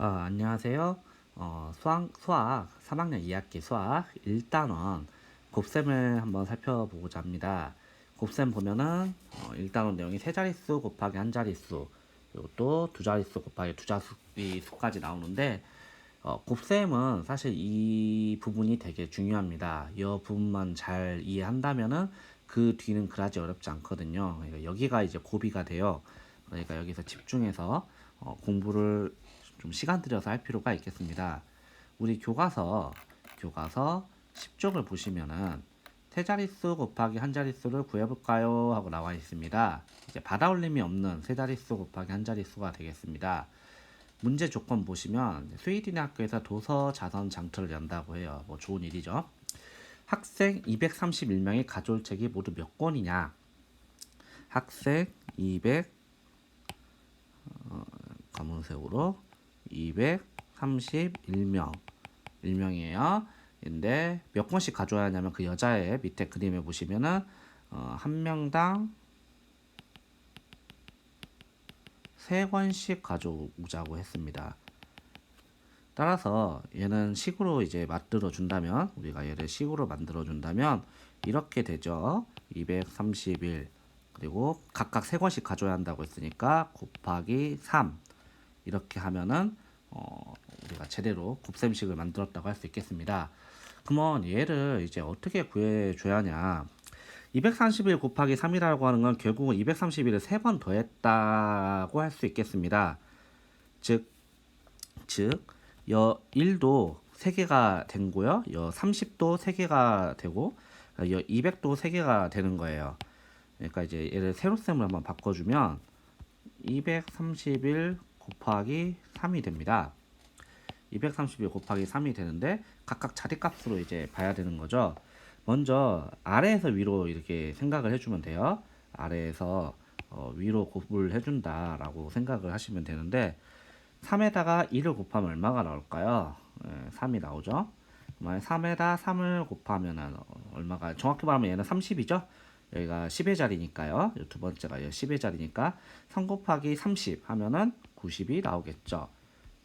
안녕하세요. 수학 3학년 2학기 수학 1단원 곱셈을 한번 살펴보고자 합니다. 곱셈 보면은 1단원 내용이 세 자릿수 곱하기 한 자릿수, 그리고 또 두 자릿수 곱하기 두 자릿수까지 나오는데 곱셈은 사실 이 부분이 되게 중요합니다. 이 부분만 잘 이해한다면은 그 뒤는 그다지 어렵지 않거든요. 그러니까 여기가 이제 고비가 돼요. 그러니까 여기서 집중해서 공부를 좀 시간 들여서 할 필요가 있겠습니다. 우리 교과서 10쪽을 보시면은 세 자릿수 곱하기 한 자릿수를 구해볼까요? 하고 나와 있습니다. 이제 받아올림이 없는 세 자릿수 곱하기 한 자릿수가 되겠습니다. 문제 조건 보시면 스웨이디네 학교에서 도서 자선 장터를 연다고 해요. 뭐 좋은 일이죠. 학생 231명이 가져올 책이 모두 몇 권이냐? 학생 200 검은색으로 231명 1명이에요. 근데 몇 권씩 가져야 하냐면 그 여자의 밑에 그림에 보시면은 한 명당 3권씩 가져오자고 했습니다. 따라서 얘는 식으로 이제 만들어 준다면, 우리가 얘를 식으로 만들어 준다면 이렇게 되죠. 231, 그리고 각각 3권씩 가져야 한다고 했으니까 곱하기 3, 이렇게 하면은 우리가 제대로 곱셈식을 만들었다고 할 수 있겠습니다. 그러면 얘를 이제 어떻게 구해줘야 하냐? 231 곱하기 3이라고 하는 건 결국은 231을 3번 더했다고 할 수 있겠습니다. 즉, 여 1도 3개가 된 거요. 여 30도 3개가 되고, 여 200도 3개가 되는 거예요. 그러니까 이제 얘를 세로셈을 한번 바꿔주면 231 곱하기 3이 됩니다. 231 곱하기 3이 되는데 각각 자리값으로 이제 봐야 되는 거죠. 먼저 아래에서 위로 이렇게 생각을 해주면 돼요. 아래에서 위로 곱을 해준다라고 생각을 하시면 되는데 3에다가 2를 곱하면 얼마가 나올까요? 3이 나오죠. 3에다 3을 곱하면 얼마가, 정확히 말하면 얘는 30이죠. 여기가 10의 자리니까요. 두 번째가 10의 자리니까 3 곱하기 30 하면은 90이 나오겠죠.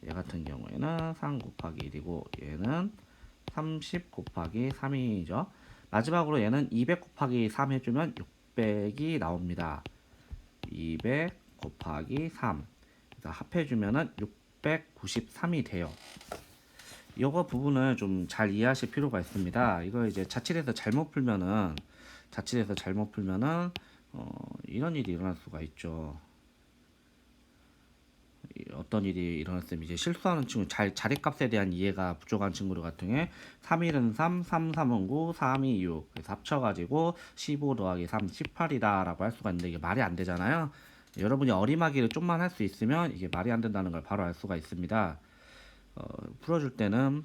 얘 같은 경우에는 3 곱하기 1이고 얘는 30 곱하기 3이죠. 마지막으로 얘는 200 곱하기 3 해주면 600이 나옵니다. 200 곱하기 3 합해주면은 693이 돼요. 이거 부분을 좀 잘 이해하실 필요가 있습니다. 이거 이제 자칫해서 잘못 풀면은 이런 일이 일어날 수가 있죠. 어떤 일이 일어났으면 이제 실수하는 친구, 자리값에 대한 이해가 부족한 친구들 같은 경우에 3일은 3, 3, 3은 9, 3이 6 그래서 합쳐가지고 15 더하기 3, 18이다 라고 할 수가 있는데 이게 말이 안 되잖아요. 여러분이 어리마기를 좀만 할 수 있으면 이게 말이 안 된다는 걸 바로 알 수가 있습니다. 풀어줄 때는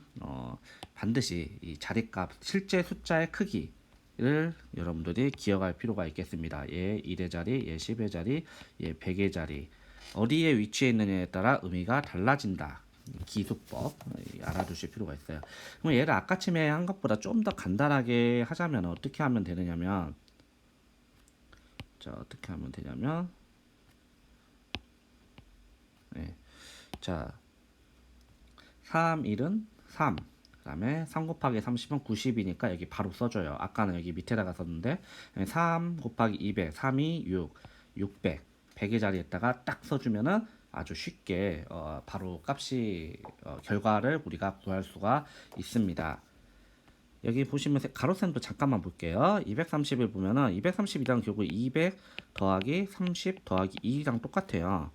반드시 이 자리값, 실제 숫자의 크기를 여러분들이 기억할 필요가 있겠습니다. 얘 1의 자리, 얘 10의 자리, 얘 100의 자리. 어디에 위치해 있느냐에 따라 의미가 달라진다. 기수법 알아두실 필요가 있어요. 그럼 얘를 아까쯤에 한 것보다 좀 더 간단하게 하자면 어떻게 하면 되느냐면, 자 어떻게 하면 되냐면, 네. 자 3, 1은 3. 그 다음에 3 곱하기 30은 90이니까 여기 바로 써줘요. 아까는 여기 밑에다가 썼는데 3 곱하기 200, 3이 6, 600, 100의 자리에다가 딱 써주면은 아주 쉽게 바로 값이 결과를 우리가 구할 수가 있습니다. 여기 보시면 가로셈도 잠깐만 볼게요. 230을 보면은 232랑 결국 200 더하기 30 더하기 2랑 똑같아요.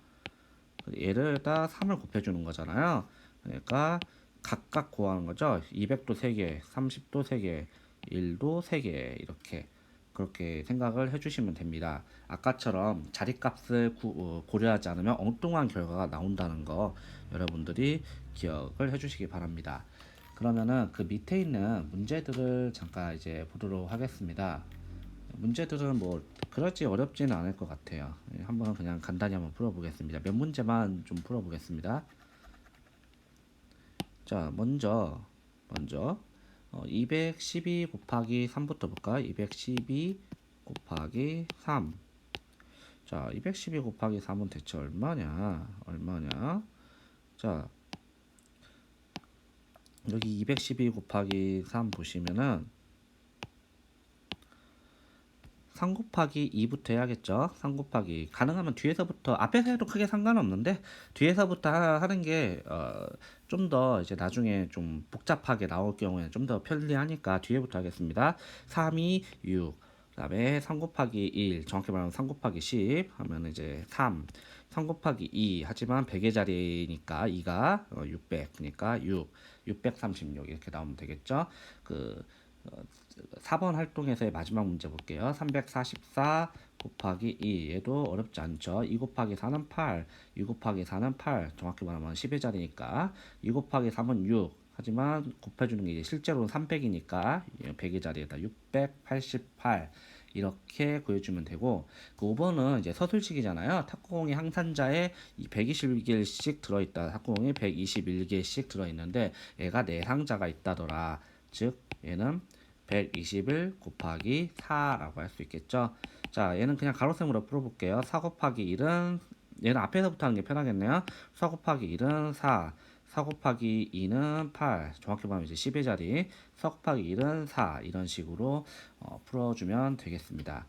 얘를 다 3을 곱해주는 거잖아요. 그러니까 각각 구하는 거죠. 200도 3개, 30도 3개, 1도 3개 이렇게 그렇게 생각을 해주시면 됩니다. 아까처럼 자리값을 고려하지 않으면 엉뚱한 결과가 나온다는 거 여러분들이 기억을 해주시기 바랍니다. 그러면은 그 밑에 있는 문제들을 잠깐 이제 보도록 하겠습니다. 문제들은 뭐 그렇지 어렵지는 않을 것 같아요. 한번 그냥 간단히 한번 풀어보겠습니다. 몇 문제만 좀 풀어보겠습니다. 자, 먼저 212 곱하기 3부터 볼까요? 212 곱하기 3. 자, 212 곱하기 3은 대체 얼마냐? 자, 여기 212 곱하기 3 보시면은 3 곱하기 2부터 해야겠죠. 3 곱하기 가능하면 뒤에서부터 앞에서 해도 크게 상관없는데 뒤에서부터 하는 게 좀 더 이제 나중에 좀 복잡하게 나올 경우에 좀 더 편리하니까 뒤에부터 하겠습니다. 3이 6 그다음에 3 곱하기 1 정확히 말하면 3 곱하기 10 하면 이제 3 곱하기 2 하지만 100의 자리니까 2가 600 그러니까 636 이렇게 나오면 되겠죠. 그 4번 활동에서의 마지막 문제 볼게요. 344 곱하기 2 얘도 어렵지 않죠. 2 곱하기 4는 8 2 곱하기 4는 8 정확히 말하면 10의 자리니까 2 곱하기 3은 6 하지만 곱해주는 게 이제 실제로는 300이니까 100의 자리에다 688 이렇게 구해주면 되고 그 5번은 이제 서술식이잖아요. 탁구공이 항산자에 121개씩 들어있다. 탁구공이 121개씩 들어있는데 얘가 내상자가 있다더라. 즉 얘는 121 곱하기 4라고 할 수 있겠죠. 자, 얘는 그냥 가로셈으로 풀어볼게요. 4 곱하기 1은 얘는 앞에서부터 하는 게 편하겠네요. 4 곱하기 1은 4 곱하기 2는 8 정확히 말하면 이제 10의 자리 4 곱하기 1은 4 이런 식으로 풀어주면 되겠습니다.